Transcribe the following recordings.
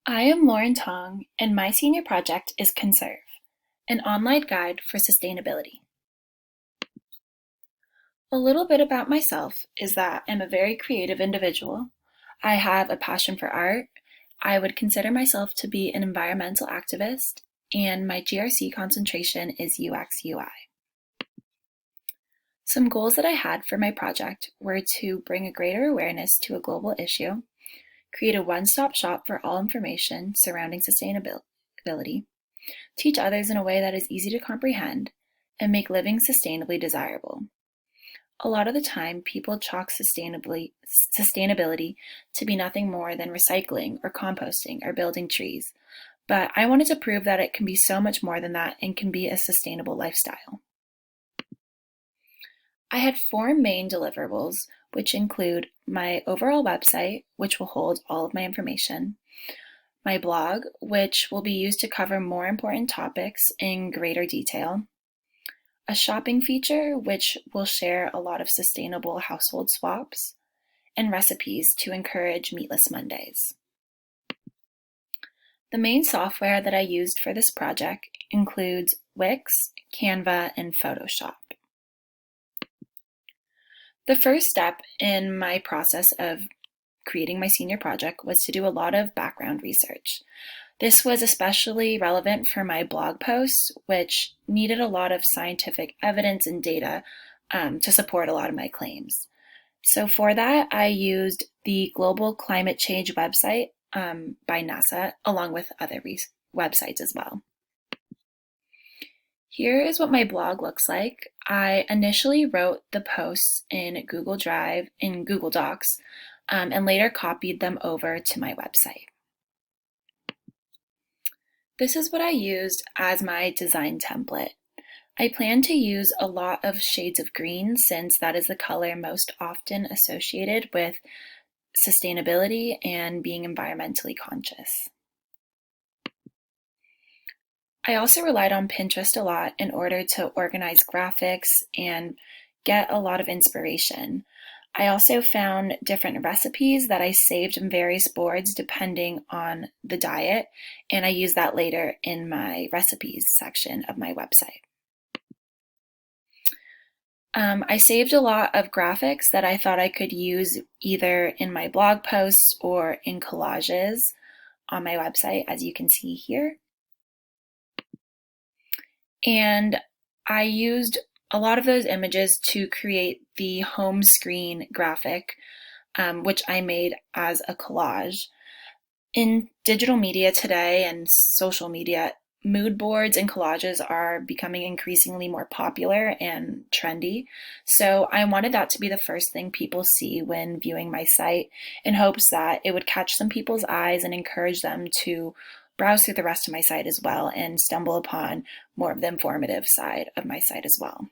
I am Lauren Tong, and my senior project is Conserve, an online guide for sustainability. A little bit about myself is that I'm a very creative individual. I have a passion for art. I would consider myself to be an environmental activist, and my GRC concentration is UX UI. Some goals that I had for my project were to bring a greater awareness to a global issue, create a one-stop shop for all information surrounding sustainability, teach others in a way that is easy to comprehend, and make living sustainably desirable. A lot of the time, people chalk sustainability to be nothing more than recycling or composting or building trees, but I wanted to prove that it can be so much more than that and can be a sustainable lifestyle. I had 4 main deliverables, which include my overall website, which will hold all of my information, my blog, which will be used to cover more important topics in greater detail, a shopping feature, which will share a lot of sustainable household swaps, and recipes to encourage Meatless Mondays. The main software that I used for this project includes Wix, Canva, and Photoshop. The first step in my process of creating my senior project was to do a lot of background research. This was especially relevant for my blog posts, which needed a lot of scientific evidence and data to support a lot of my claims. So for that, I used the Global Climate Change website by NASA, along with other websites as well. Here is what my blog looks like. I initially wrote the posts in Google Drive, in Google Docs, and later copied them over to my website. This is what I used as my design template. I plan to use a lot of shades of green since that is the color most often associated with sustainability and being environmentally conscious. I also relied on Pinterest a lot in order to organize graphics and get a lot of inspiration. I also found different recipes that I saved in various boards depending on the diet, and I used that later in my recipes section of my website. I saved a lot of graphics that I thought I could use either in my blog posts or in collages on my website, as you can see here. And I used a lot of those images to create the home screen graphic, which I made as a collage. In digital media today and social media, mood boards and collages are becoming increasingly more popular and trendy. So I wanted that to be the first thing people see when viewing my site, in hopes that it would catch some people's eyes and encourage them to browse through the rest of my site as well and stumble upon more of the informative side of my site as well.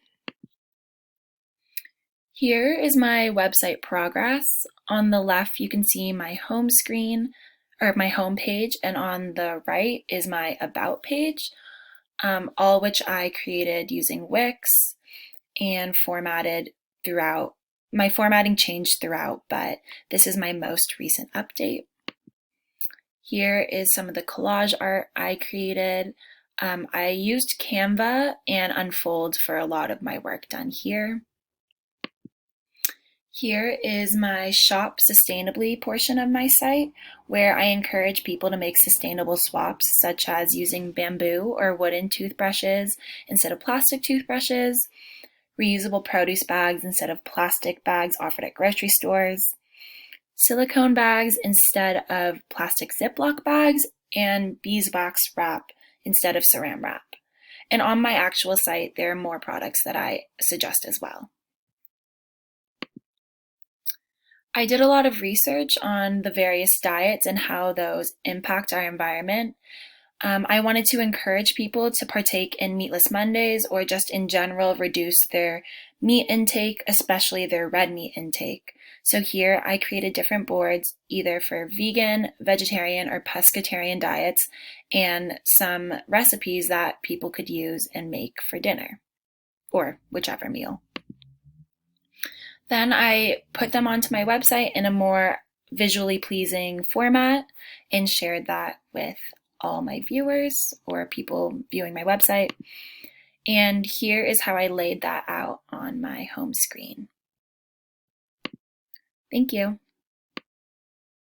Here is my website progress. On the left, you can see my home screen or my home page, and on the right is my about page, all which I created using Wix and formatted throughout. My formatting changed throughout, but this is my most recent update. Here is some of the collage art I created. I used Canva and Unfold for a lot of my work done here. Here is my Shop Sustainably portion of my site, where I encourage people to make sustainable swaps, such as using bamboo or wooden toothbrushes instead of plastic toothbrushes, reusable produce bags instead of plastic bags offered at grocery stores, silicone bags instead of plastic Ziploc bags, and beeswax wrap instead of saran wrap. And on my actual site, there are more products that I suggest as well. I did a lot of research on the various diets and how those impact our environment. I wanted to encourage people to partake in Meatless Mondays, or just in general reduce their meat intake, especially their red meat intake. So here I created different boards either for vegan, vegetarian, or pescatarian diets, and some recipes that people could use and make for dinner, or whichever meal. Then I put them onto my website in a more visually pleasing format and shared that with all my viewers or people viewing my website. And here is how I laid that out on my home screen. Thank you.